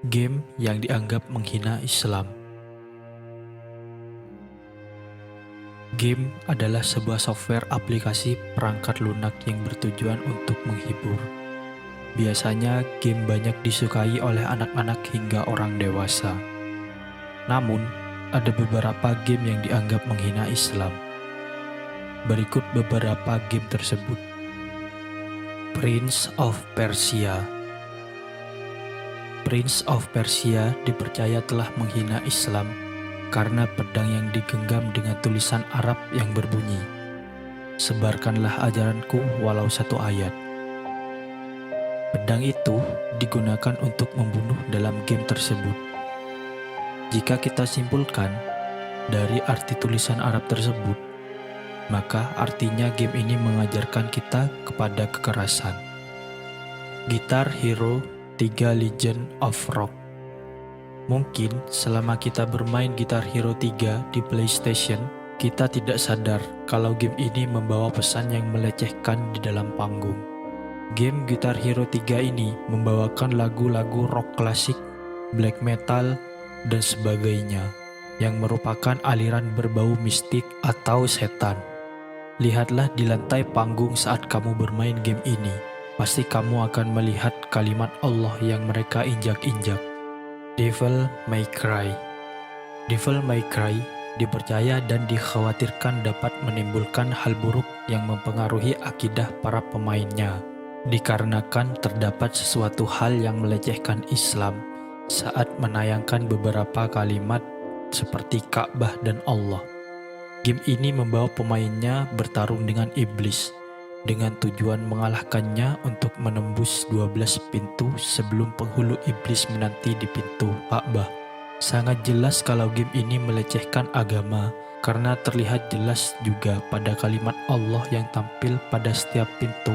Game yang dianggap menghina Islam. Game adalah sebuah software aplikasi perangkat lunak yang bertujuan untuk menghibur. Biasanya game banyak disukai oleh anak-anak hingga orang dewasa. Namun, ada beberapa game yang dianggap menghina Islam. Berikut beberapa game tersebut. Prince of Persia. Prince of Persia dipercaya telah menghina Islam karena pedang yang digenggam dengan tulisan Arab yang berbunyi, "Sebarkanlah ajaranku walau satu ayat." Pedang itu digunakan untuk membunuh dalam game tersebut. Jika kita simpulkan dari arti tulisan Arab tersebut, maka artinya game ini mengajarkan kita kepada kekerasan. Guitar Hero 3 Legend of Rock. Mungkin selama kita bermain Guitar Hero 3 di PlayStation, kita tidak sadar kalau game ini membawa pesan yang melecehkan di dalam panggung. Game Guitar Hero 3 ini membawakan lagu-lagu rock klasik, black metal, dan sebagainya, yang merupakan aliran berbau mistik atau setan. Lihatlah di lantai panggung saat kamu bermain game ini. Pasti kamu akan melihat kalimat Allah yang mereka injak-injak. Devil May Cry. Devil May Cry dipercaya dan dikhawatirkan dapat menimbulkan hal buruk yang mempengaruhi akidah para pemainnya, dikarenakan terdapat sesuatu hal yang melecehkan Islam saat menayangkan beberapa kalimat seperti Ka'bah dan Allah. Game ini membawa pemainnya bertarung dengan iblis, dengan tujuan mengalahkannya untuk menembus 12 pintu sebelum penghulu iblis menanti di pintu Ka'bah. Sangat jelas kalau game ini melecehkan agama, karena terlihat jelas juga pada kalimat Allah yang tampil pada setiap pintu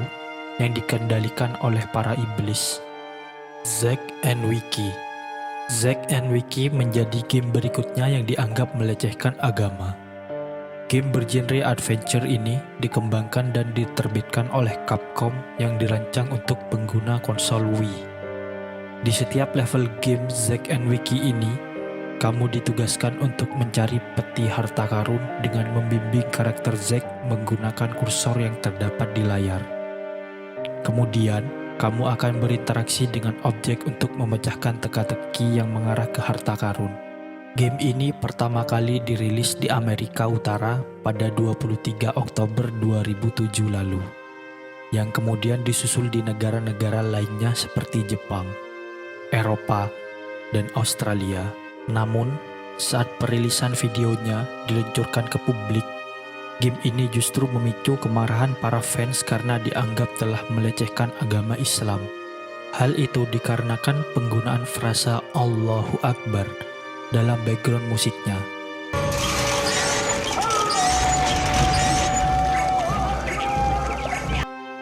yang dikendalikan oleh para iblis. Zack and Wiki. Zack and Wiki menjadi game berikutnya yang dianggap melecehkan agama. Game bergenre adventure ini dikembangkan dan diterbitkan oleh Capcom yang dirancang untuk pengguna konsol Wii. Di setiap level game Zack and Wiki ini, kamu ditugaskan untuk mencari peti harta karun dengan membimbing karakter Zack menggunakan kursor yang terdapat di layar. Kemudian, kamu akan berinteraksi dengan objek untuk memecahkan teka-teki yang mengarah ke harta karun. Game ini pertama kali dirilis di Amerika Utara pada 23 Oktober 2007 lalu, yang kemudian disusul di negara-negara lainnya seperti Jepang, Eropa, dan Australia. Namun, saat perilisan videonya diluncurkan ke publik, game ini justru memicu kemarahan para fans karena dianggap telah melecehkan agama Islam. Hal itu dikarenakan penggunaan frasa Allahu Akbar dalam background musiknya.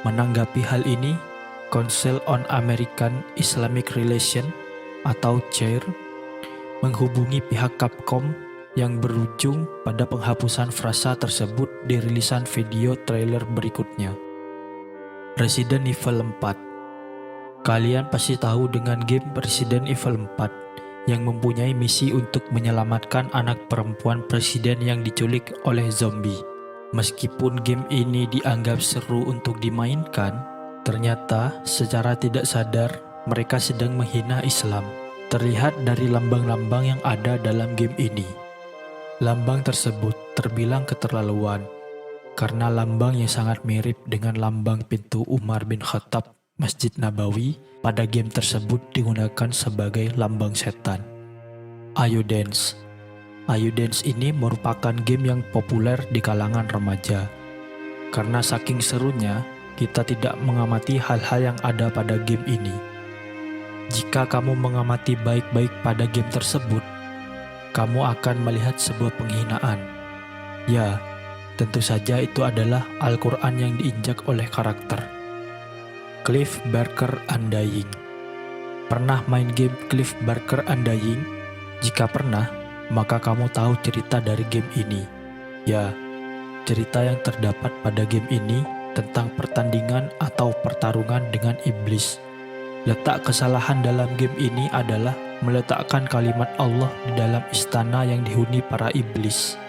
Menanggapi hal ini, Council on American Islamic Relations atau CAIR menghubungi pihak Capcom yang berujung pada penghapusan frasa tersebut di rilisan video trailer berikutnya. Resident Evil 4. Kalian pasti tahu dengan game Resident Evil 4 yang mempunyai misi untuk menyelamatkan anak perempuan presiden yang diculik oleh zombie. Meskipun game ini dianggap seru untuk dimainkan, ternyata secara tidak sadar mereka sedang menghina Islam. Terlihat dari lambang-lambang yang ada dalam game ini. Lambang tersebut terbilang keterlaluan, karena lambang yang sangat mirip dengan lambang pintu Umar bin Khattab Masjid Nabawi pada game tersebut digunakan sebagai lambang setan. Ayo Dance. Ayo Dance ini merupakan game yang populer di kalangan remaja. Karena saking serunya, kita tidak mengamati hal-hal yang ada pada game ini. Jika kamu mengamati baik-baik pada game tersebut, kamu akan melihat sebuah penghinaan. Ya, tentu saja itu adalah Al-Quran yang diinjak oleh karakter. Cliff Barker Undying. Pernah main game Cliff Barker Undying? Jika pernah, maka kamu tahu cerita dari game ini. Ya, cerita yang terdapat pada game ini tentang pertandingan atau pertarungan dengan iblis, Letak kesalahan dalam game ini adalah meletakkan kalimat Allah di dalam istana yang dihuni para iblis.